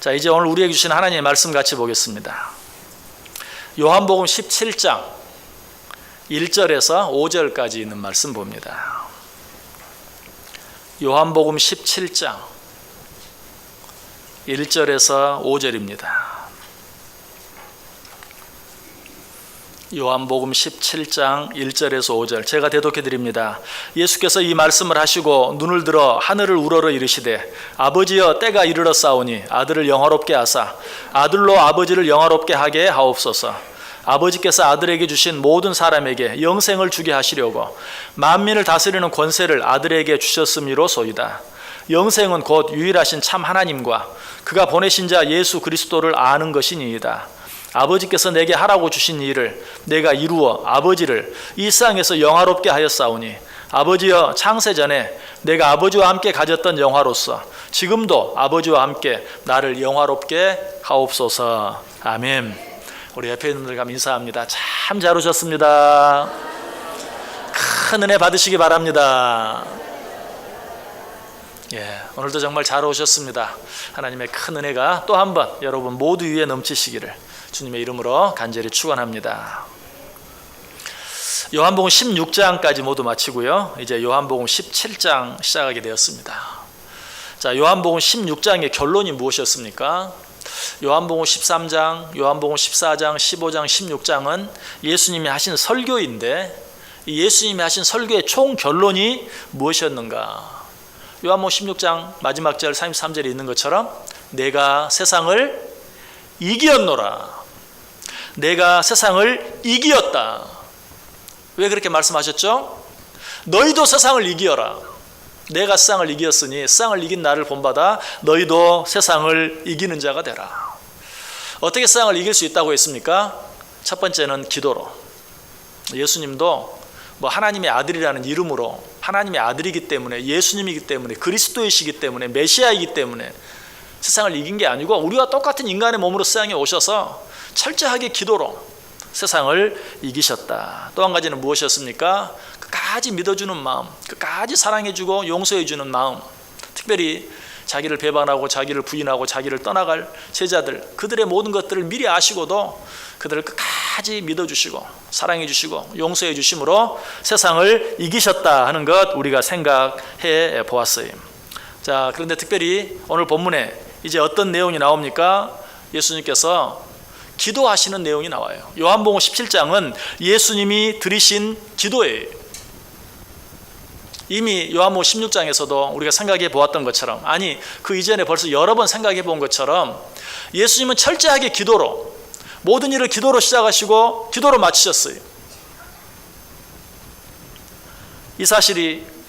자, 이제 오늘 우리에게 주신 하나님의 말씀 같이 보겠습니다. 요한복음 17장 1절에서 5절까지 있는 말씀 봅니다. 요한복음 17장 1절에서 5절입니다. 요한복음 17장 1절에서 5절 제가 대독해 드립니다. 예수께서 이 말씀을 하시고 눈을 들어 하늘을 우러러 이르시되 아버지여 때가 이르렀사오니 아들을 영화롭게 하사 아들로 아버지를 영화롭게 하게 하옵소서. 아버지께서 아들에게 주신 모든 사람에게 영생을 주게 하시려고 만민을 다스리는 권세를 아들에게 주셨음이로소이다. 영생은 곧 유일하신 참 하나님과 그가 보내신 자 예수 그리스도를 아는 것이니이다. 아버지께서 내게 하라고 주신 일을 내가 이루어 아버지를 이 세상에서 영화롭게 하였사오니 아버지여 창세전에 내가 아버지와 함께 가졌던 영화로서 지금도 아버지와 함께 나를 영화롭게 하옵소서. 아멘. 우리 옆에 있는 분들과 인사합니다. 참 잘 오셨습니다. 큰 은혜 받으시기 바랍니다. 오늘도 정말 잘 오셨습니다. 하나님의 큰 은혜가 또 한 번 여러분 모두 위에 넘치시기를 주님의 이름으로 간절히 축원합니다. 요한복음 16장까지 모두 마치고요. 이제 요한복음 17장 시작하게 되었습니다. 자, 요한복음 16장의 결론이 무엇이었습니까? 요한복음 13장, 요한복음 14장, 15장, 16장은 예수님이 하신 설교인데 이 예수님이 하신 설교의 총 결론이 무엇이었는가? 요한복음 16장 마지막 절 33절에 있는 것처럼 내가 세상을 이기었노라. 내가 세상을 이기었다. 왜 그렇게 말씀하셨죠? 너희도 세상을 이기어라. 내가 세상을 이기었으니 세상을 이긴 나를 본받아 너희도 세상을 이기는 자가 되라. 어떻게 세상을 이길 수 있다고 했습니까? 첫 번째는 기도로. 예수님도 하나님의 아들이라는 이름으로 하나님의 아들이기 때문에 예수님이기 때문에 그리스도이시기 때문에 메시아이기 때문에 세상을 이긴 게 아니고 우리와 똑같은 인간의 몸으로 세상에 오셔서 철저하게 기도로 세상을 이기셨다. 또 한 가지는 무엇이었습니까? 끝까지 믿어주는 마음, 끝까지 사랑해주고 용서해주는 마음. 특별히 자기를 배반하고 자기를 부인하고 자기를 떠나갈 제자들, 그들의 모든 것들을 미리 아시고도 그들을 끝까지 믿어주시고 사랑해주시고 용서해주심으로 세상을 이기셨다 하는 것 우리가 생각해 보았어요. 자, 그런데 특별히 오늘 본문에 이제 어떤 내용이 나옵니까? 예수님께서 기도하시는 내용이 나와요. 요한복음 17장은 예수님이 드리신 기도예요. 이미 요한복음 16장에서도 우리가 생각해 보았던 것처럼, 아니 그 이전에 벌써 여러 번 생각해 본 것처럼 예수님은 철저하게 기도로 모든 일을 기도로 시작하시고 기도로 마치셨어요. 이 사실이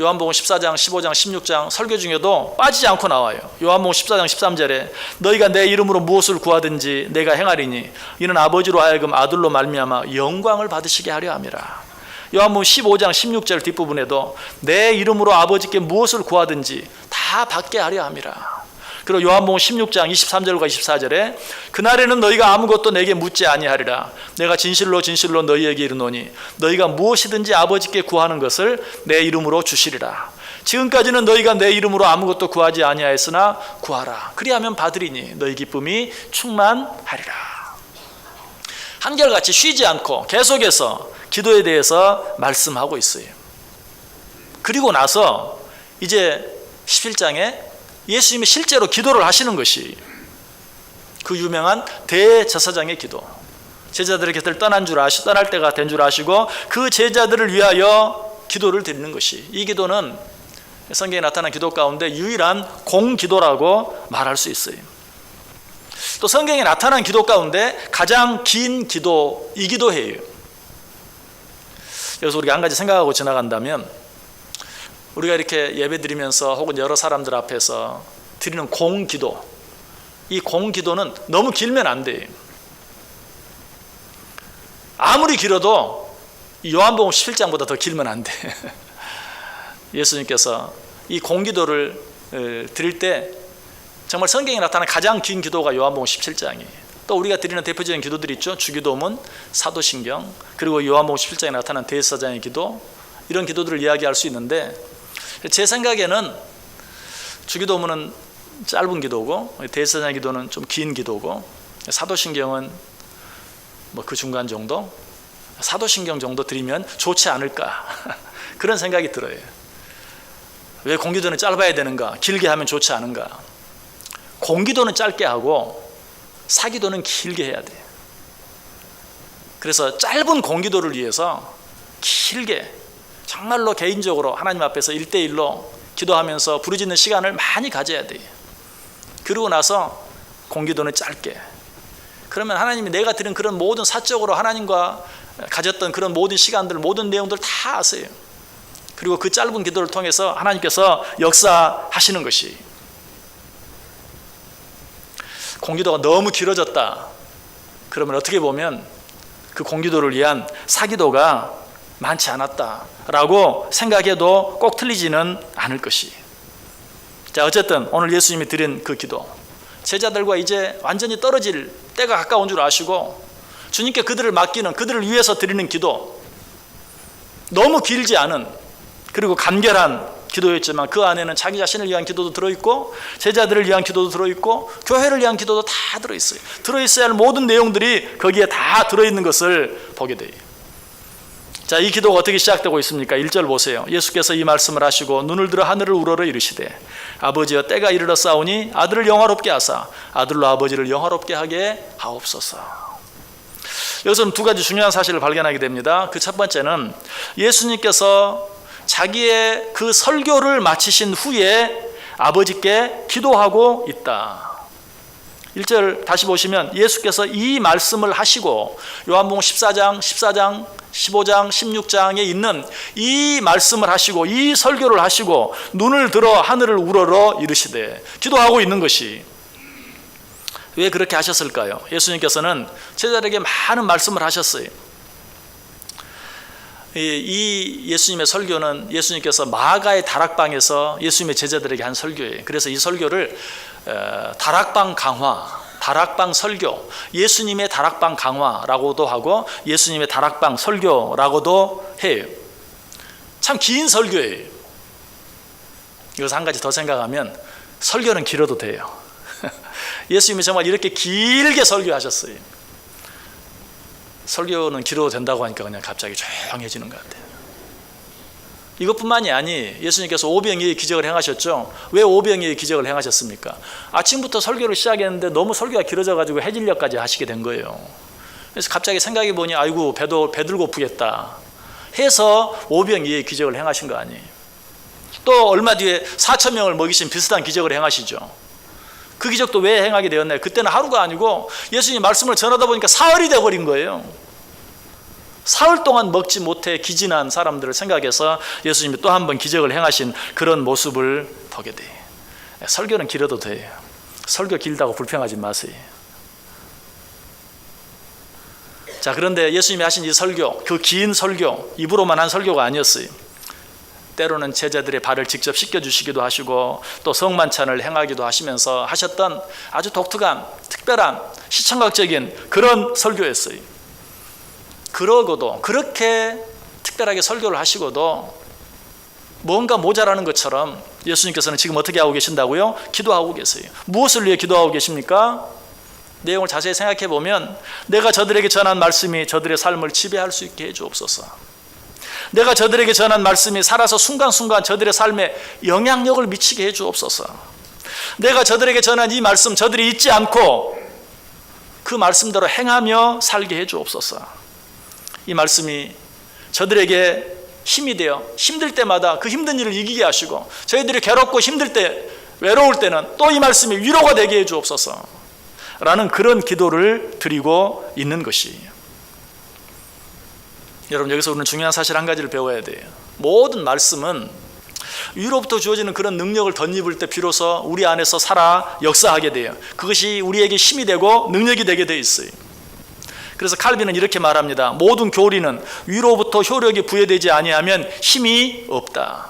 요한복음 14장, 15장, 16장 설교 중에도 빠지지 않고 나와요. 요한복음 14장 13절에 너희가 내 이름으로 무엇을 구하든지 내가 행하리니 이는 아버지로 하여금 아들로 말미암아 영광을 받으시게 하려 함이라. 요한복음 15장 16절 뒷부분에도 내 이름으로 아버지께 무엇을 구하든지 다 받게 하려 함이라. 그리고 요한복음 16장 23절과 24절에 그날에는 너희가 아무것도 내게 묻지 아니하리라. 내가 진실로 진실로 너희에게 이르노니 너희가 무엇이든지 아버지께 구하는 것을 내 이름으로 주시리라. 지금까지는 너희가 내 이름으로 아무것도 구하지 아니하였으나 구하라. 그리하면 받으리니 너희 기쁨이 충만하리라. 한결같이 쉬지 않고 계속해서 기도에 대해서 말씀하고 있어요. 그리고 나서 이제 11장에 예수님이 실제로 기도를 하시는 것이 그 유명한 대제사장의 기도. 제자들의 곁을 떠날 때가 된 줄 아시고 그 제자들을 위하여 기도를 드리는 것이, 이 기도는 성경에 나타난 기도 가운데 유일한 공기도라고 말할 수 있어요. 또 성경에 나타난 기도 가운데 가장 긴 기도이기도 해요. 그래서 우리가 한 가지 생각하고 지나간다면, 우리가 이렇게 예배 드리면서 혹은 여러 사람들 앞에서 드리는 공기도, 이 공기도는 너무 길면 안 돼요. 아무리 길어도 요한복음 17장보다 더 길면 안 돼. 예수님께서 이 공기도를 드릴 때 정말 성경에 나타난 가장 긴 기도가 요한복음 17장이에요. 또 우리가 드리는 대표적인 기도들이 있죠. 주기도문, 사도신경, 그리고 요한복음 17장에 나타난 대제사장의 기도, 이런 기도들을 이야기할 수 있는데 제 생각에는 주기도문은 짧은 기도고, 대제사장 기도는 좀 긴 기도고, 사도신경은 뭐 그 중간 정도, 사도신경 정도 드리면 좋지 않을까 그런 생각이 들어요. 왜 공기도는 짧아야 되는가? 길게 하면 좋지 않은가? 공기도는 짧게 하고 사기도는 길게 해야 돼요. 그래서 짧은 공기도를 위해서 길게 정말로 개인적으로 하나님 앞에서 1대1로 기도하면서 부르짖는 시간을 많이 가져야 돼요. 그러고 나서 공기도는 짧게. 그러면 하나님이 내가 드린 그런 모든 사적으로 하나님과 가졌던 그런 모든 시간들, 모든 내용들 다 아세요. 그리고 그 짧은 기도를 통해서 하나님께서 역사하시는 것이. 공기도가 너무 길어졌다 그러면 어떻게 보면 그 공기도를 위한 사기도가 많지 않았다라고 생각해도 꼭 틀리지는 않을 것이. 자, 어쨌든 오늘 예수님이 드린 그 기도, 제자들과 이제 완전히 떨어질 때가 가까운 줄 아시고 주님께 그들을 맡기는, 그들을 위해서 드리는 기도, 너무 길지 않은 그리고 간결한 기도였지만 그 안에는 자기 자신을 위한 기도도 들어있고 제자들을 위한 기도도 들어있고 교회를 위한 기도도 다 들어있어요. 들어있어야 할 모든 내용들이 거기에 다 들어있는 것을 보게 돼요. 자, 이 기도가 어떻게 시작되고 있습니까? 1절 보세요. 예수께서 이 말씀을 하시고 눈을 들어 하늘을 우러러 이르시되 아버지여 때가 이르러 싸우니 아들을 영화롭게 하사 아들로 아버지를 영화롭게 하게 하옵소서. 여기서는 두 가지 중요한 사실을 발견하게 됩니다. 그 첫 번째는 예수님께서 자기의 그 설교를 마치신 후에 아버지께 기도하고 있다. 1절 다시 보시면 예수께서 이 말씀을 하시고 요한복음 14장, 15장, 16장에 있는 이 말씀을 하시고 이 설교를 하시고 눈을 들어 하늘을 우러러 이르시되 기도하고 있는 것이. 왜 그렇게 하셨을까요? 예수님께서는 제자들에게 많은 말씀을 하셨어요. 이 예수님의 설교는 예수님께서 마가의 다락방에서 예수님의 제자들에게 한 설교예요. 그래서 이 설교를 다락방 강화, 다락방 설교, 예수님의 다락방 강화라고도 하고 예수님의 다락방 설교라고도 해요. 참 긴 설교예요. 여기서 한 가지 더 생각하면 설교는 길어도 돼요. 예수님이 정말 이렇게 길게 설교하셨어요. 설교는 길어도 된다고 하니까 그냥 갑자기 조용해지는 것 같아요. 이것뿐만이 아니 예수님께서 오병이의 기적을 행하셨죠. 왜 오병이의 기적을 행하셨습니까? 아침부터 설교를 시작했는데 너무 설교가 길어져가지고 해질녘까지 하시게 된 거예요. 그래서 갑자기 생각해 보니 아이고 배들 고프겠다 해서 오병이의 기적을 행하신 거 아니에요. 또 얼마 뒤에 4,000명을 먹이신 비슷한 기적을 행하시죠. 그 기적도 왜 행하게 되었나요? 그때는 하루가 아니고 예수님 말씀을 전하다 보니까 사흘이 되어버린 거예요. 사흘 동안 먹지 못해 기진한 사람들을 생각해서 예수님이 또 한 번 기적을 행하신 그런 모습을 보게 돼요. 설교는 길어도 돼요. 설교 길다고 불평하지 마세요. 자, 그런데 예수님이 하신 이 설교, 그 긴 설교, 입으로만 한 설교가 아니었어요. 때로는 제자들의 발을 직접 씻겨주시기도 하시고 또 성만찬을 행하기도 하시면서 하셨던 아주 독특한 특별한 시청각적인 그런 설교였어요. 그러고도 그렇게 특별하게 설교를 하시고도 뭔가 모자라는 것처럼 예수님께서는 지금 어떻게 하고 계신다고요? 기도하고 계세요. 무엇을 위해 기도하고 계십니까? 내용을 자세히 생각해 보면 내가 저들에게 전한 말씀이 저들의 삶을 지배할 수 있게 해주옵소서. 내가 저들에게 전한 말씀이 살아서 순간순간 저들의 삶에 영향력을 미치게 해주옵소서. 내가 저들에게 전한 이 말씀 저들이 잊지 않고 그 말씀대로 행하며 살게 해주옵소서. 이 말씀이 저들에게 힘이 되어 힘들 때마다 그 힘든 일을 이기게 하시고 저희들이 괴롭고 힘들 때 외로울 때는 또 이 말씀이 위로가 되게 해주옵소서 라는 그런 기도를 드리고 있는 것이에요. 여러분, 여기서 우리는 중요한 사실 한 가지를 배워야 돼요. 모든 말씀은 위로부터 주어지는 그런 능력을 덧입을 때 비로소 우리 안에서 살아 역사하게 돼요. 그것이 우리에게 힘이 되고 능력이 되게 돼 있어요. 그래서 칼빈은 이렇게 말합니다. 모든 교리는 위로부터 효력이 부여되지 아니하면 힘이 없다.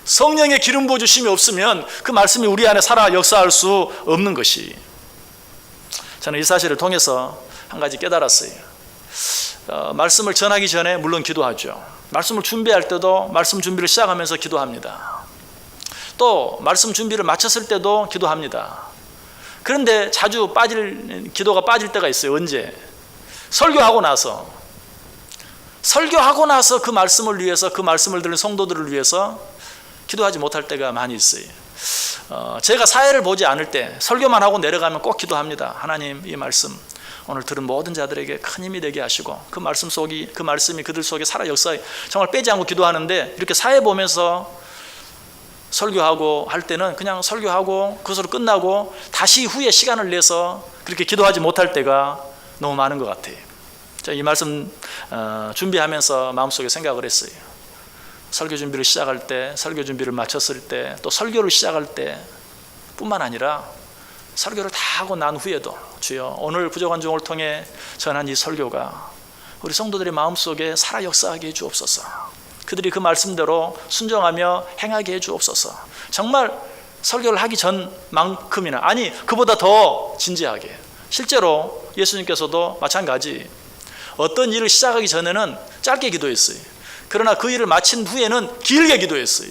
성령의 기름 부어 주심이 없으면 그 말씀이 우리 안에 살아 역사할 수 없는 것이. 저는 이 사실을 통해서 한 가지 깨달았어요. 말씀을 전하기 전에 물론 기도하죠. 말씀을 준비할 때도 말씀 준비를 시작하면서 기도합니다. 또 말씀 준비를 마쳤을 때도 기도합니다. 그런데 자주 기도가 빠질 때가 있어요. 언제? 설교하고 나서 그 말씀을 위해서, 그 말씀을 들은 성도들을 위해서 기도하지 못할 때가 많이 있어요. 제가 사회를 보지 않을 때 설교만 하고 내려가면 꼭 기도합니다. 하나님, 이 말씀 오늘 들은 모든 자들에게 큰 힘이 되게 하시고 그 말씀이 그들 속에 살아 역사해, 정말 빼지 않고 기도하는데, 이렇게 사회 보면서 설교하고 할 때는 그냥 설교하고 그것으로 끝나고 다시 후에 시간을 내서 그렇게 기도하지 못할 때가 너무 많은 것 같아요. 제가 이 말씀 준비하면서 마음속에 생각을 했어요. 설교 준비를 시작할 때, 설교 준비를 마쳤을 때, 또 설교를 시작할 때 뿐만 아니라 설교를 다 하고 난 후에도, 주여 오늘 부족한 종을 통해 전한 이 설교가 우리 성도들의 마음속에 살아 역사하게 해 주옵소서. 그들이 그 말씀대로 순종하며 행하게 해 주옵소서. 정말 설교를 하기 전만큼이나, 아니 그보다 더 진지하게. 실제로 예수님께서도 마찬가지, 어떤 일을 시작하기 전에는 짧게 기도했어요. 그러나 그 일을 마친 후에는 길게 기도했어요.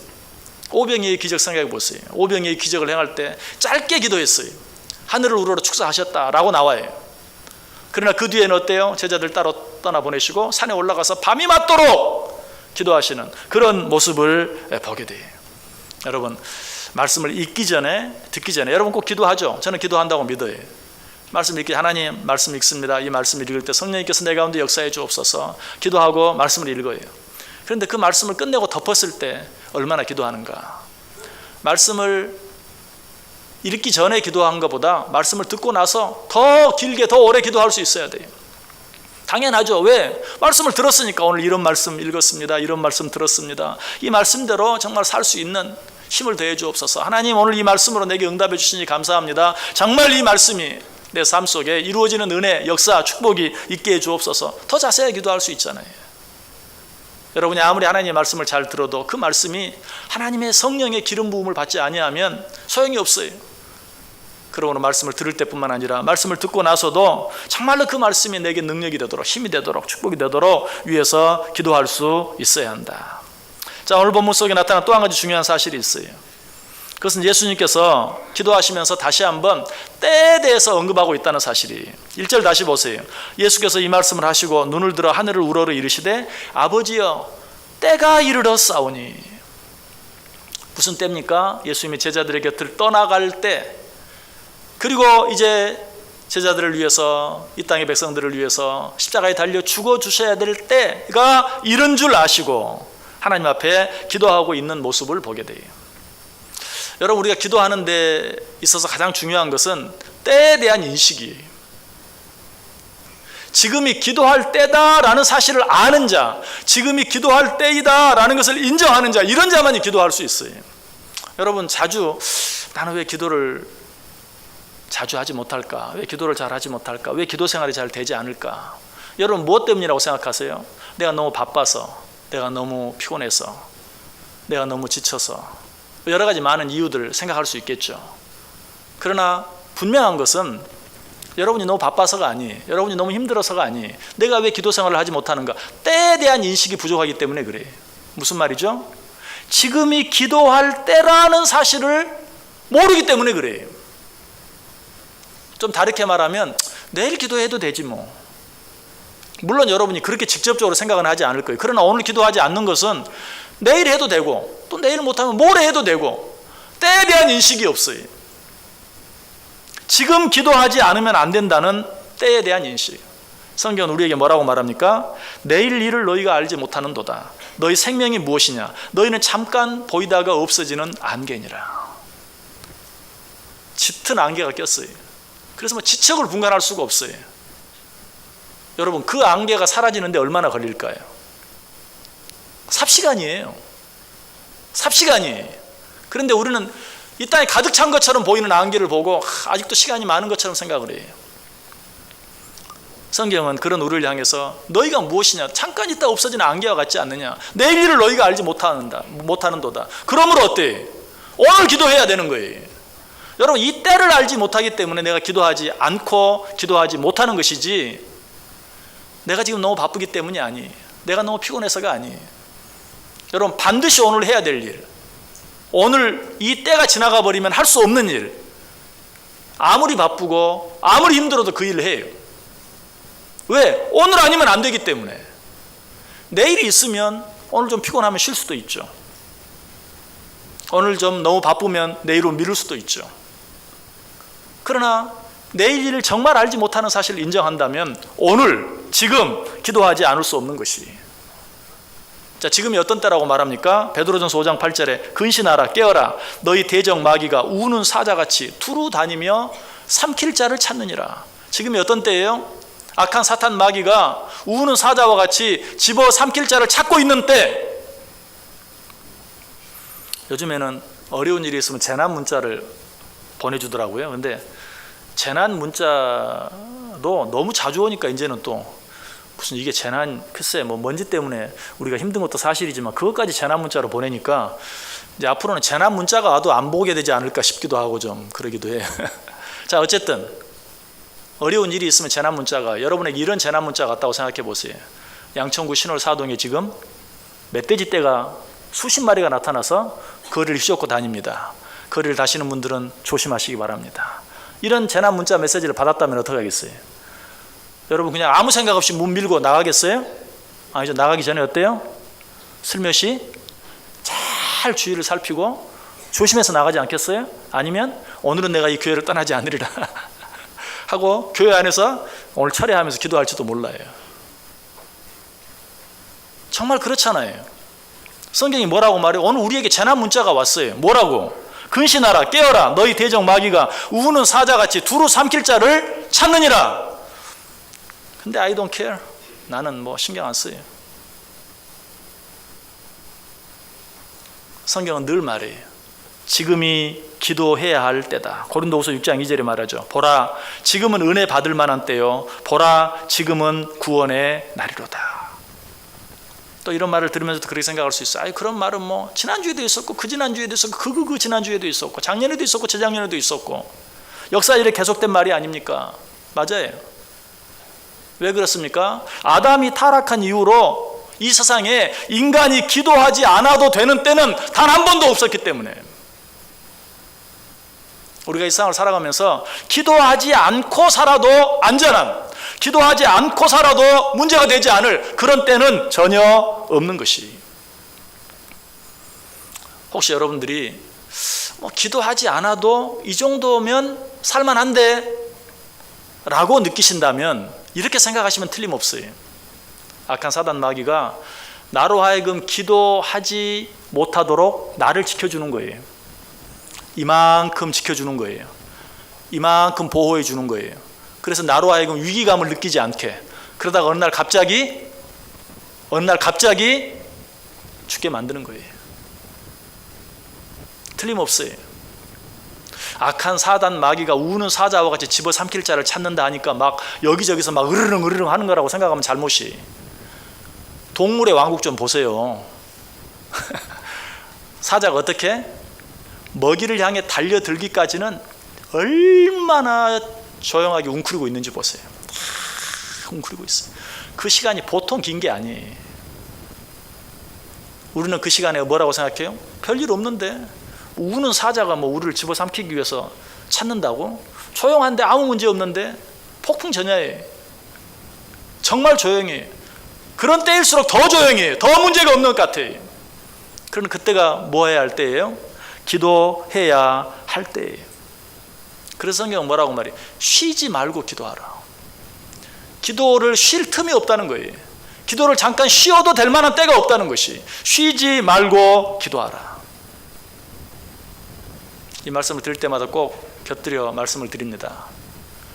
오병이의 기적 생각해 보세요. 오병이의 기적을 행할 때 짧게 기도했어요. 하늘을 우러러 축사하셨다라고 나와요. 그러나 그 뒤에는 어때요? 제자들 따로 떠나보내시고 산에 올라가서 밤이 맞도록 기도하시는 그런 모습을 보게 돼요. 여러분, 말씀을 읽기 전에, 듣기 전에 여러분 꼭 기도하죠. 저는 기도한다고 믿어요. 말씀 읽기, 하나님 말씀 읽습니다. 이 말씀을 읽을 때 성령님께서 내 가운데 역사해 주옵소서. 기도하고 말씀을 읽어요. 그런데 그 말씀을 끝내고 덮었을 때 얼마나 기도하는가. 말씀을 읽기 전에 기도한 것보다 말씀을 듣고 나서 더 길게, 더 오래 기도할 수 있어야 돼요. 당연하죠. 왜? 말씀을 들었으니까. 오늘 이런 말씀 읽었습니다. 이런 말씀 들었습니다. 이 말씀대로 정말 살 수 있는 힘을 더해 주옵소서. 하나님, 오늘 이 말씀으로 내게 응답해 주시니 감사합니다. 정말 이 말씀이 내 삶 속에 이루어지는 은혜, 역사, 축복이 있게 해 주옵소서. 더 자세히 기도할 수 있잖아요. 여러분이 아무리 하나님의 말씀을 잘 들어도 그 말씀이 하나님의 성령의 기름 부음을 받지 아니하면 소용이 없어요. 그러므로 말씀을 들을 때뿐만 아니라 말씀을 듣고 나서도 정말로 그 말씀이 내게 능력이 되도록, 힘이 되도록, 축복이 되도록 위해서 기도할 수 있어야 한다. 자, 오늘 본문 속에 나타난 또 한 가지 중요한 사실이 있어요. 그것은 예수님께서 기도하시면서 다시 한번 때에 대해서 언급하고 있다는 사실이에요. 1절 다시 보세요. 예수께서 이 말씀을 하시고 눈을 들어 하늘을 우러러 이르시되 아버지여, 때가 이르렀사오니. 무슨 때입니까? 예수님이 제자들의 곁을 떠나갈 때, 그리고 이제 제자들을 위해서, 이 땅의 백성들을 위해서 십자가에 달려 죽어 주셔야 될 때가 이른 줄 아시고 하나님 앞에 기도하고 있는 모습을 보게 돼요. 여러분, 우리가 기도하는 데 있어서 가장 중요한 것은 때에 대한 인식이에요. 지금이 기도할 때다라는 사실을 아는 자, 지금이 기도할 때이다라는 것을 인정하는 자, 이런 자만이 기도할 수 있어요. 여러분, 자주 나는 왜 기도를 자주 하지 못할까? 왜 기도를 잘 하지 못할까? 왜 기도 생활이 잘 되지 않을까? 여러분, 무엇 때문이라고 생각하세요? 내가 너무 바빠서, 내가 너무 피곤해서, 내가 너무 지쳐서, 여러 가지 많은 이유들을 생각할 수 있겠죠. 그러나 분명한 것은 여러분이 너무 바빠서가 아니에요. 여러분이 너무 힘들어서가 아니에요. 내가 왜 기도 생활을 하지 못하는가? 때에 대한 인식이 부족하기 때문에 그래요. 무슨 말이죠? 지금이 기도할 때라는 사실을 모르기 때문에 그래요. 좀 다르게 말하면 내일 기도해도 되지 뭐. 물론 여러분이 그렇게 직접적으로 생각은 하지 않을 거예요. 그러나 오늘 기도하지 않는 것은 내일 해도 되고, 또 내일 못하면 모레 해도 되고, 때에 대한 인식이 없어요. 지금 기도하지 않으면 안 된다는 때에 대한 인식. 성경은 우리에게 뭐라고 말합니까? 내일 일을 너희가 알지 못하는도다. 너희 생명이 무엇이냐? 너희는 잠깐 보이다가 없어지는 안개니라. 짙은 안개가 꼈어요. 그래서 뭐 지척을 분간할 수가 없어요. 여러분, 그 안개가 사라지는데 얼마나 걸릴까요? 삽시간이에요. 삽시간이에요. 그런데 우리는 이 땅에 가득 찬 것처럼 보이는 안개를 보고 아직도 시간이 많은 것처럼 생각을 해요. 성경은 그런 우리를 향해서 너희가 무엇이냐? 잠깐 있다 없어지는 안개와 같지 않느냐? 내일 일을 너희가 알지 못하는도다. 그러므로 어때? 오늘 기도해야 되는 거예요. 여러분, 이 때를 알지 못하기 때문에 내가 기도하지 않고 기도하지 못하는 것이지, 내가 지금 너무 바쁘기 때문이 아니에요. 내가 너무 피곤해서가 아니에요. 여러분, 반드시 오늘 해야 될 일, 오늘 이 때가 지나가 버리면 할 수 없는 일, 아무리 바쁘고 아무리 힘들어도 그 일을 해요. 왜? 오늘 아니면 안 되기 때문에. 내일이 있으면 오늘 좀 피곤하면 쉴 수도 있죠. 오늘 좀 너무 바쁘면 내일로 미룰 수도 있죠. 그러나 내일 일을 정말 알지 못하는 사실을 인정한다면 오늘, 지금 기도하지 않을 수 없는 것이. 자, 지금이 어떤 때라고 말합니까? 베드로전서 5장 8절에 근신하라 깨어라 너희 대적 마귀가 우는 사자같이 두루 다니며 삼킬 자를 찾느니라. 지금이 어떤 때예요? 악한 사탄 마귀가 우는 사자와 같이 집어 삼킬 자를 찾고 있는 때. 요즘에는 어려운 일이 있으면 재난 문자를 보내주더라고요. 근데 재난 문자도 너무 자주 오니까 이제는 또 무슨 이게 재난, 글쎄 뭐 먼지 때문에 우리가 힘든 것도 사실이지만 그것까지 재난 문자로 보내니까 이제 앞으로는 재난 문자가 와도 안 보게 되지 않을까 싶기도 하고 좀 그러기도 해요. 자, 어쨌든 어려운 일이 있으면 재난 문자가, 여러분에게 이런 재난 문자가 왔다고 생각해 보세요. 양천구 신월 사동에 지금 멧돼지 떼가 수십 마리가 나타나서 거리를 휘젓고 다닙니다. 거리를 다시는 분들은 조심하시기 바랍니다. 이런 재난 문자 메시지를 받았다면 어떻게 하겠어요? 여러분 그냥 아무 생각 없이 문 밀고 나가겠어요? 아니죠. 나가기 전에 어때요? 슬며시 잘 주위를 살피고 조심해서 나가지 않겠어요? 아니면 오늘은 내가 이 교회를 떠나지 않으리라 하고 교회 안에서 오늘 철회하면서 기도할지도 몰라요. 정말 그렇잖아요. 성경이 뭐라고 말해요? 오늘 우리에게 재난 문자가 왔어요. 뭐라고? 근신하라 깨어라 너희 대적 마귀가 우는 사자같이 두루 삼킬 자를 찾느니라. 근데 I don't care. 나는 뭐 신경 안 써요. 성경은 늘 말해요. 지금이 기도해야 할 때다. 고린도후서 6장 2절에 말하죠. 보라 지금은 은혜 받을 만한 때요 보라 지금은 구원의 날이로다. 또 이런 말을 들으면서도 그렇게 생각할 수 있어요. 그런 말은 뭐 지난주에도 있었고 그 지난주에도 있었고 그 지난주에도 있었고 작년에도 있었고 재작년에도 있었고 역사일에 계속된 말이 아닙니까? 맞아요. 왜 그렇습니까? 아담이 타락한 이후로 이 세상에 인간이 기도하지 않아도 되는 때는 단 한 번도 없었기 때문에 우리가 이 세상을 살아가면서 기도하지 않고 살아도 안전한, 기도하지 않고 살아도 문제가 되지 않을 그런 때는 전혀 없는 것이. 혹시 여러분들이 뭐 기도하지 않아도 이 정도면 살만한데 라고 느끼신다면 이렇게 생각하시면 틀림없어요. 악한 사단 마귀가 나로 하여금 기도하지 못하도록 나를 지켜주는 거예요. 이만큼 지켜주는 거예요. 이만큼 보호해 주는 거예요. 그래서 나로 하여금 위기감을 느끼지 않게, 그러다가 어느 날 갑자기 죽게 만드는 거예요. 틀림없어요. 악한 사단 마귀가 우는 사자와 같이 집어삼킬 자를 찾는다 하니까 막 여기저기서 막 으르릉 하는 거라고 생각하면 잘못이. 동물의 왕국 좀 보세요. 사자가 어떻게? 먹이를 향해 달려들기까지는 얼마나 조용하게 웅크리고 있는지 보세요. 웅크리고 있어요. 그 시간이 보통 긴 게 아니에요. 우리는 그 시간에 뭐라고 생각해요? 별일 없는데 우는 사자가 뭐 우리를 집어삼키기 위해서 찾는다고? 조용한데 아무 문제 없는데? 폭풍전야에 정말 조용해요. 그런 때일수록 더 조용해요. 더 문제가 없는 것 같아요. 그러면 그때가 뭐 해야 할 때예요? 기도해야 할 때예요. 그래서 성경은 뭐라고 말해요? 쉬지 말고 기도하라. 기도를 쉴 틈이 없다는 거예요. 기도를 잠깐 쉬어도 될 만한 때가 없다는 것이. 쉬지 말고 기도하라. 이 말씀을 드릴 때마다 꼭 곁들여 말씀을 드립니다.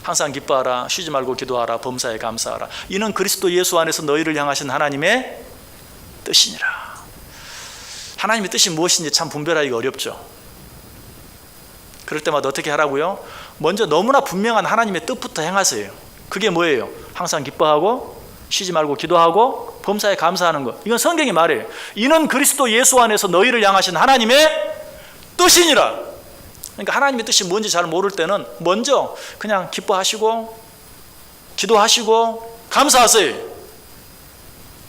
항상 기뻐하라, 쉬지 말고 기도하라, 범사에 감사하라. 이는 그리스도 예수 안에서 너희를 향하신 하나님의 뜻이니라. 하나님의 뜻이 무엇인지 참 분별하기가 어렵죠. 그럴 때마다 어떻게 하라고요? 먼저 너무나 분명한 하나님의 뜻부터 행하세요. 그게 뭐예요? 항상 기뻐하고 쉬지 말고 기도하고 범사에 감사하는 것. 이건 성경이 말해요. 이는 그리스도 예수 안에서 너희를 향하신 하나님의 뜻이니라. 그러니까 하나님의 뜻이 뭔지 잘 모를 때는 먼저 그냥 기뻐하시고 기도하시고 감사하세요.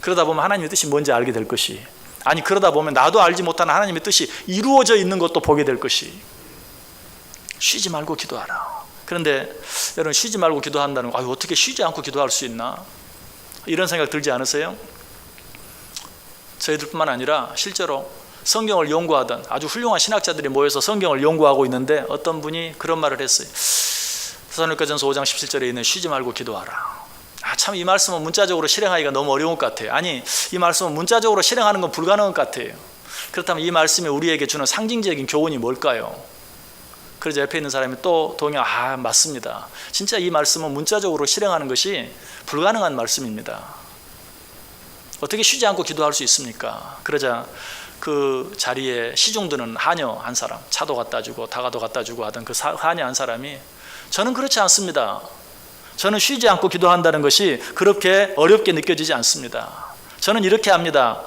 그러다 보면 하나님의 뜻이 뭔지 알게 될 것이. 아니 그러다 보면 나도 알지 못하는 하나님의 뜻이 이루어져 있는 것도 보게 될 것이. 쉬지 말고 기도하라. 그런데 여러분 쉬지 말고 기도한다는 거 어떻게 쉬지 않고 기도할 수 있나? 이런 생각 들지 않으세요? 저희들뿐만 아니라 실제로 성경을 연구하던 아주 훌륭한 신학자들이 모여서 성경을 연구하고 있는데 어떤 분이 그런 말을 했어요. 데살로니가전서 5장 17절에 있는 쉬지 말고 기도하라. 참 이 말씀은 문자적으로 실행하기가 너무 어려운 것 같아요. 아니 이 말씀은 문자적으로 실행하는 건 불가능한 것 같아요. 그렇다면 이 말씀이 우리에게 주는 상징적인 교훈이 뭘까요? 그래서 옆에 있는 사람이 또 맞습니다. 진짜 이 말씀은 문자적으로 실행하는 것이 불가능한 말씀입니다. 어떻게 쉬지 않고 기도할 수 있습니까? 그러자 그 자리에 시중 드는 하녀 한 사람, 차도 갖다 주고 다가도 갖다 주고 하던 그 하녀 한 사람이 저는 그렇지 않습니다. 저는 쉬지 않고 기도한다는 것이 그렇게 어렵게 느껴지지 않습니다. 저는 이렇게 합니다.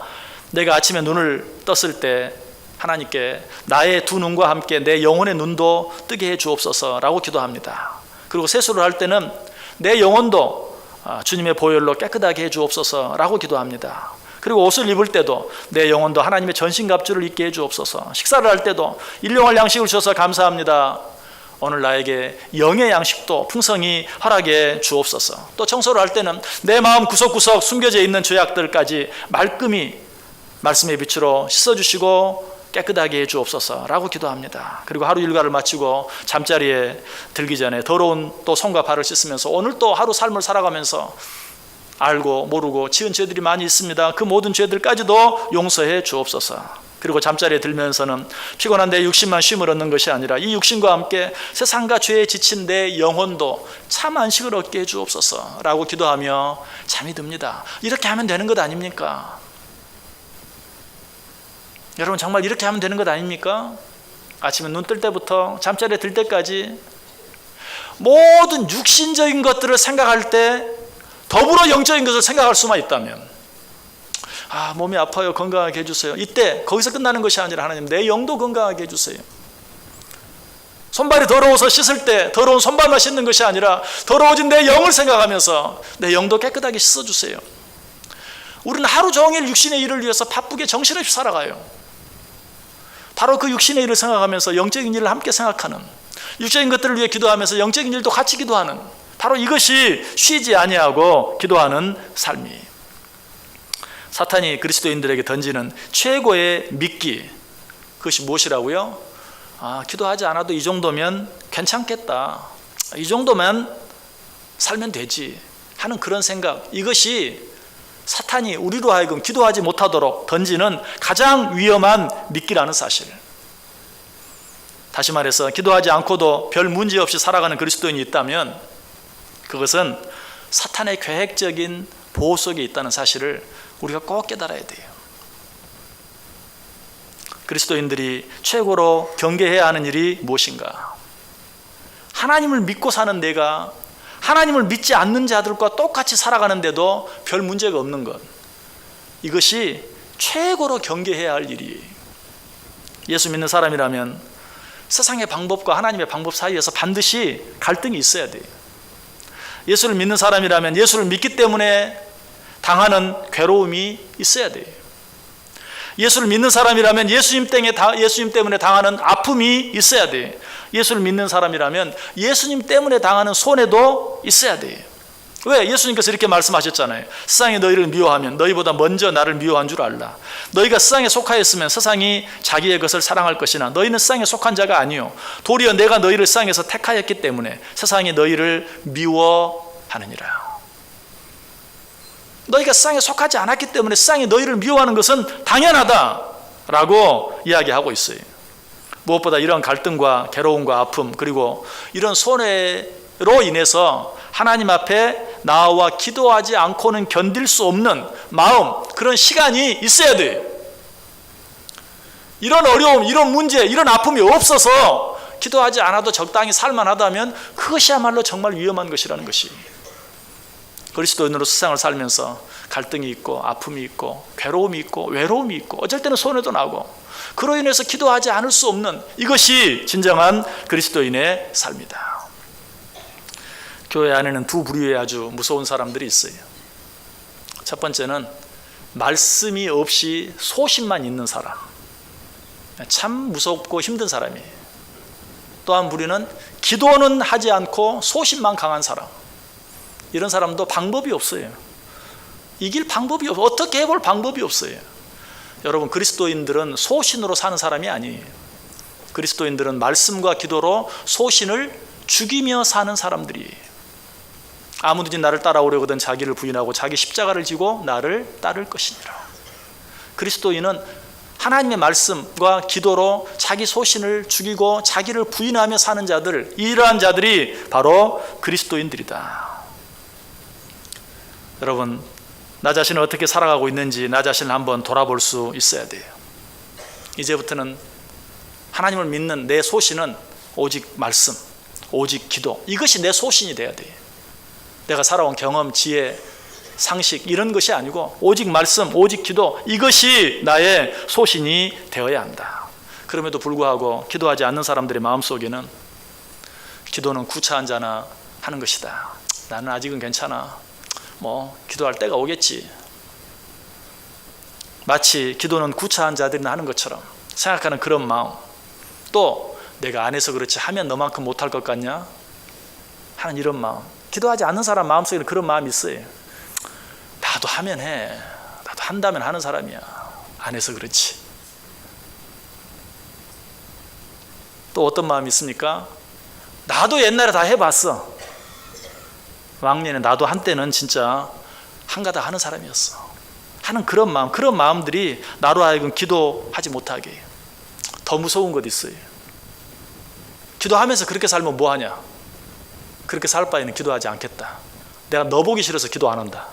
내가 아침에 눈을 떴을 때 하나님께 나의 두 눈과 함께 내 영혼의 눈도 뜨게 해 주옵소서라고 기도합니다. 그리고 세수를 할 때는 내 영혼도 주님의 보혈로 깨끗하게 해 주옵소서라고 기도합니다. 그리고 옷을 입을 때도 내 영혼도 하나님의 전신갑주를 입게 해 주옵소서. 식사를 할 때도 일용할 양식을 주셔서 감사합니다. 오늘 나에게 영의 양식도 풍성히 허락해 주옵소서. 또 청소를 할 때는 내 마음 구석구석 숨겨져 있는 죄악들까지 말끔히 말씀의 빛으로 씻어주시고 깨끗하게 해 주옵소서라고 기도합니다. 그리고 하루 일과를 마치고 잠자리에 들기 전에 더러운 또 손과 발을 씻으면서 오늘 또 하루 삶을 살아가면서 알고 모르고 지은 죄들이 많이 있습니다. 그 모든 죄들까지도 용서해 주옵소서. 그리고 잠자리에 들면서는 피곤한 내 육신만 쉼을 얻는 것이 아니라 이 육신과 함께 세상과 죄에 지친 내 영혼도 참 안식을 얻게 해 주옵소서라고 기도하며 잠이 듭니다. 이렇게 하면 되는 것 아닙니까? 여러분 정말 이렇게 하면 되는 것 아닙니까? 아침에 눈 뜰 때부터 잠자리에 들 때까지 모든 육신적인 것들을 생각할 때 더불어 영적인 것을 생각할 수만 있다면 몸이 아파요. 건강하게 해주세요. 이때 거기서 끝나는 것이 아니라 하나님 내 영도 건강하게 해주세요. 손발이 더러워서 씻을 때 더러운 손발만 씻는 것이 아니라 더러워진 내 영을 생각하면서 내 영도 깨끗하게 씻어주세요. 우리는 하루 종일 육신의 일을 위해서 바쁘게 정신없이 살아가요. 바로 그 육신의 일을 생각하면서 영적인 일을 함께 생각하는, 육적인 것들을 위해 기도하면서 영적인 일도 같이 기도하는, 바로 이것이 쉬지 아니하고 기도하는 삶이. 사탄이 그리스도인들에게 던지는 최고의 미끼, 그것이 무엇이라고요? 기도하지 않아도 이 정도면 괜찮겠다, 이 정도면 살면 되지 하는 그런 생각, 이것이 사탄이 우리로 하여금 기도하지 못하도록 던지는 가장 위험한 미끼라는 사실. 다시 말해서 기도하지 않고도 별 문제 없이 살아가는 그리스도인이 있다면 그것은 사탄의 계획적인 보호 속에 있다는 사실을 우리가 꼭 깨달아야 돼요. 그리스도인들이 최고로 경계해야 하는 일이 무엇인가? 하나님을 믿고 사는 내가 하나님을 믿지 않는 자들과 똑같이 살아가는데도 별 문제가 없는 것, 이것이 최고로 경계해야 할 일이에요. 예수 믿는 사람이라면 세상의 방법과 하나님의 방법 사이에서 반드시 갈등이 있어야 돼요. 예수를 믿는 사람이라면 예수를 믿기 때문에 당하는 괴로움이 있어야 돼요. 예수를 믿는 사람이라면 예수님 때문에 당하는 아픔이 있어야 돼요. 예수를 믿는 사람이라면 예수님 때문에 당하는 손해도 있어야 돼요. 왜? 예수님께서 이렇게 말씀하셨잖아요. 세상이 너희를 미워하면 너희보다 먼저 나를 미워한 줄 알라. 너희가 세상에 속하였으면 세상이 자기의 것을 사랑할 것이나 너희는 세상에 속한 자가 아니요 도리어 내가 너희를 세상에서 택하였기 때문에 세상이 너희를 미워하느니라. 너희가 세상에 속하지 않았기 때문에 세상이 너희를 미워하는 것은 당연하다라고 이야기하고 있어요. 무엇보다 이런 갈등과 괴로움과 아픔 그리고 이런 손해로 인해서 하나님 앞에 나와 기도하지 않고는 견딜 수 없는 마음, 그런 시간이 있어야 돼요. 이런 어려움, 이런 문제, 이런 아픔이 없어서 기도하지 않아도 적당히 살만하다면 그것이야말로 정말 위험한 것이라는 것이. 그리스도인으로 세상을 살면서 갈등이 있고 아픔이 있고 괴로움이 있고 외로움이 있고 어쩔 때는 손해도 나고 그로 인해서 기도하지 않을 수 없는, 이것이 진정한 그리스도인의 삶이다. 교회 안에는 두 부류의 아주 무서운 사람들이 있어요. 첫 번째는 말씀이 없이 소신만 있는 사람, 참 무섭고 힘든 사람이에요. 또한 우리는 기도는 하지 않고 소신만 강한 사람, 이런 사람도 방법이 없어요. 이길 방법이 없어요. 어떻게 해볼 방법이 없어요. 여러분, 그리스도인들은 소신으로 사는 사람이 아니에요. 그리스도인들은 말씀과 기도로 소신을 죽이며 사는 사람들이에요. 아무든지 나를 따라오려거든 자기를 부인하고 자기 십자가를 지고 나를 따를 것이니라. 그리스도인은 하나님의 말씀과 기도로 자기 소신을 죽이고 자기를 부인하며 사는 자들, 이러한 자들이 바로 그리스도인들이다. 여러분, 나 자신을 어떻게 살아가고 있는지 나 자신을 한번 돌아볼 수 있어야 돼요. 이제부터는 하나님을 믿는 내 소신은 오직 말씀, 오직 기도, 이것이 내 소신이 돼야 돼요. 내가 살아온 경험, 지혜, 상식 이런 것이 아니고 오직 말씀, 오직 기도, 이것이 나의 소신이 되어야 한다. 그럼에도 불구하고 기도하지 않는 사람들의 마음속에는 기도는 구차한 자나 하는 것이다. 나는 아직은 괜찮아. 기도할 때가 오겠지. 마치 기도는 구차한 자들이나 하는 것처럼 생각하는 그런 마음. 또 내가 안 해서 그렇지 하면 너만큼 못할 것 같냐 하는 이런 마음. 기도하지 않는 사람 마음속에는 그런 마음이 있어요. 나도 하면 해. 나도 한다면 하는 사람이야. 안 해서 그렇지. 또 어떤 마음이 있습니까? 나도 옛날에 다 해봤어. 왕년에 나도 한때는 진짜 한가닥 하는 사람이었어 하는 그런 마음, 그런 마음들이 나로 하여금 기도하지 못하게 해요. 더 무서운 것 있어요. 기도하면서 그렇게 살면 뭐하냐? 그렇게 살 바에는 기도하지 않겠다. 내가 너 보기 싫어서 기도 안 한다.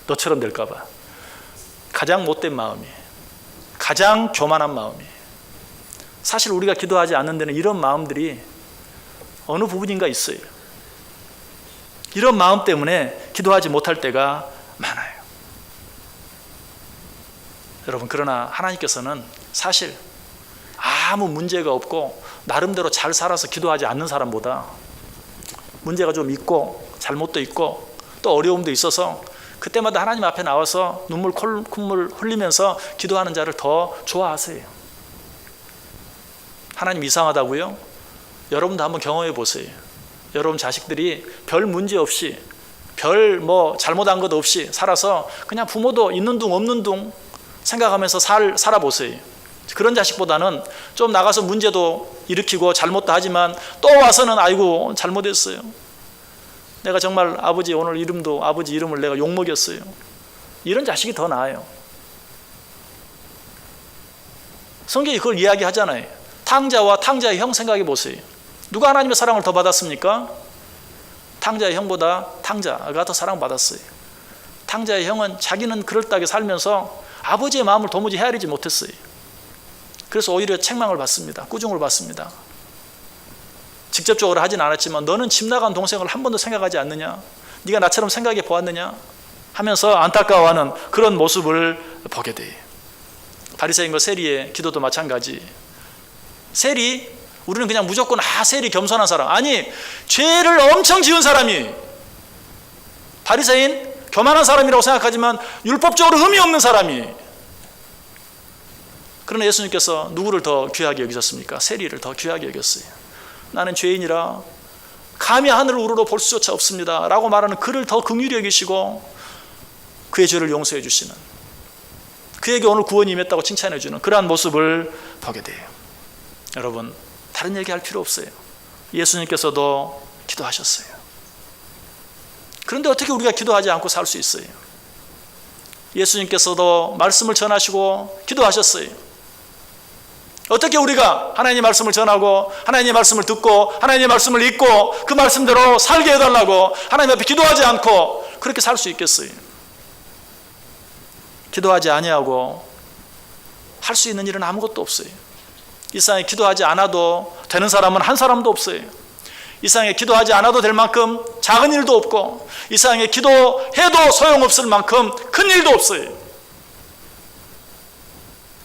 너처럼 될까 봐. 가장 못된 마음이, 가장 교만한 마음이. 사실 우리가 기도하지 않는 데는 이런 마음들이 어느 부분인가 있어요. 이런 마음 때문에 기도하지 못할 때가 많아요. 여러분, 그러나 하나님께서는 사실 아무 문제가 없고 나름대로 잘 살아서 기도하지 않는 사람보다 문제가 좀 있고 잘못도 있고 또 어려움도 있어서 그때마다 하나님 앞에 나와서 눈물 콧물 흘리면서 기도하는 자를 더 좋아하세요. 하나님 이상하다고요? 여러분도 한번 경험해 보세요. 여러분 자식들이 별 문제 없이 별 잘못한 것 없이 살아서 그냥 부모도 있는 둥 없는 둥 생각하면서 살아보세요. 그런 자식보다는 좀 나가서 문제도 일으키고 잘못도 하지만 또 와서는 아이고 잘못했어요. 내가 정말 아버지 오늘 아버지 이름을 내가 욕먹였어요. 이런 자식이 더 나아요. 성경이 그걸 이야기하잖아요. 탕자와 탕자의 형 생각해 보세요. 누가 하나님의 사랑을 더 받았습니까? 탕자의 형보다 탕자가 더 사랑받았어요. 탕자의 형은 자기는 그럴듯하게 살면서 아버지의 마음을 도무지 헤아리지 못했어요. 그래서 오히려 책망을 받습니다. 꾸중을 받습니다. 직접적으로 하진 않았지만 너는 집 나간 동생을 한 번도 생각하지 않느냐? 네가 나처럼 생각해 보았느냐? 하면서 안타까워하는 그런 모습을 보게 돼요. 바리새인과 세리의 기도도 마찬가지. 세리, 우리는 그냥 무조건 세리 겸손한 사람. 아니, 죄를 엄청 지은 사람이. 바리새인 교만한 사람이라고 생각하지만 율법적으로 흠이 없는 사람이. 그러나 예수님께서 누구를 더 귀하게 여기셨습니까? 세리를 더 귀하게 여겼어요. 나는 죄인이라 감히 하늘을 우러러 볼 수조차 없습니다 라고 말하는 그를 더 긍휼히 여기시고 그의 죄를 용서해 주시는, 그에게 오늘 구원이 임했다고 칭찬해 주는 그러한 모습을 보게 돼요. 여러분, 다른 얘기할 필요 없어요. 예수님께서도 기도하셨어요. 그런데 어떻게 우리가 기도하지 않고 살 수 있어요? 예수님께서도 말씀을 전하시고 기도하셨어요. 어떻게 우리가 하나님의 말씀을 전하고 하나님의 말씀을 듣고 하나님의 말씀을 읽고 그 말씀대로 살게 해달라고 하나님 앞에 기도하지 않고 그렇게 살 수 있겠어요? 기도하지 아니하고 할 수 있는 일은 아무것도 없어요. 이 세상에 기도하지 않아도 되는 사람은 한 사람도 없어요. 이 세상에 기도하지 않아도 될 만큼 작은 일도 없고 이 세상에 기도해도 소용없을 만큼 큰 일도 없어요.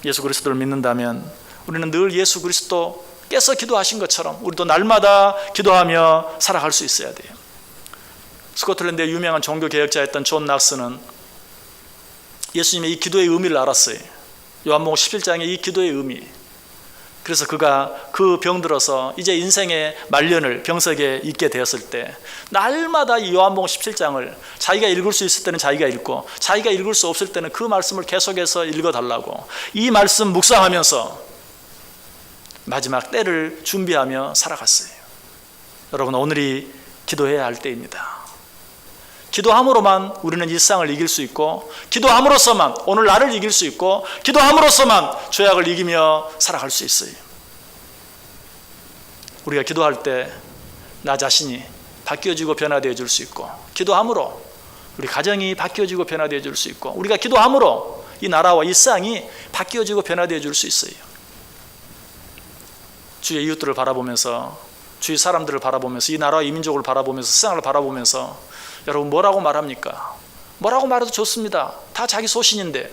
예수 그리스도를 믿는다면 우리는 늘 예수 그리스도께서 기도하신 것처럼 우리도 날마다 기도하며 살아갈 수 있어야 돼요. 스코틀랜드의 유명한 종교개혁자였던 존 낙스는 예수님의 이 기도의 의미를 알았어요. 요한복음 17장의 이 기도의 의미. 그래서 그가 그 병들어서 이제 인생의 말년을 병석에 있게 되었을 때 날마다 이 요한복음 17장을 자기가 읽을 수 있을 때는 자기가 읽고 자기가 읽을 수 없을 때는 그 말씀을 계속해서 읽어달라고 이 말씀 묵상하면서 마지막 때를 준비하며 살아갔어요. 여러분, 오늘이 기도해야 할 때입니다. 기도함으로만 우리는 일상을 이길 수 있고, 기도함으로써만 오늘 나를 이길 수 있고, 기도함으로써만 죄악을 이기며 살아갈 수 있어요. 우리가 기도할 때 나 자신이 바뀌어지고 변화되어 줄 수 있고, 기도함으로 우리 가정이 바뀌어지고 변화되어 줄 수 있고, 우리가 기도함으로 이 나라와 일상이 바뀌어지고 변화되어 줄 수 있어요. 주의 이웃들을 바라보면서, 주위 사람들을 바라보면서, 이 나라와 이 민족을 바라보면서, 세상을 바라보면서 여러분 뭐라고 말합니까? 뭐라고 말해도 좋습니다. 다 자기 소신인데.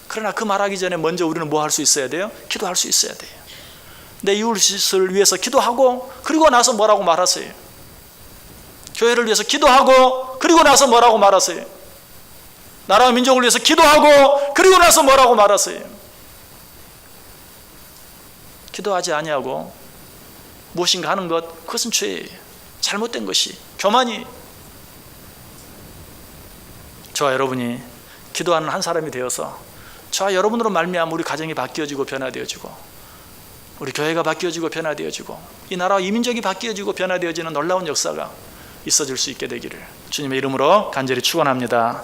그러나 그 말하기 전에 먼저 우리는 뭐 할 수 있어야 돼요? 기도할 수 있어야 돼요. 내 이웃을 위해서 기도하고 그리고 나서 뭐라고 말하세요? 교회를 위해서 기도하고 그리고 나서 뭐라고 말하세요? 나라와 민족을 위해서 기도하고 그리고 나서 뭐라고 말하세요? 기도하지 아니하고 무엇인가 하는 것, 그것은 죄예요. 잘못된 것이, 교만이. 저와 여러분이 기도하는 한 사람이 되어서 저와 여러분으로 말미암아 우리 가정이 바뀌어지고 변화되어지고, 우리 교회가 바뀌어지고 변화되어지고, 이 나라와 이 민족이 바뀌어지고 변화되어지는 놀라운 역사가 있어질 수 있게 되기를 주님의 이름으로 간절히 축원합니다.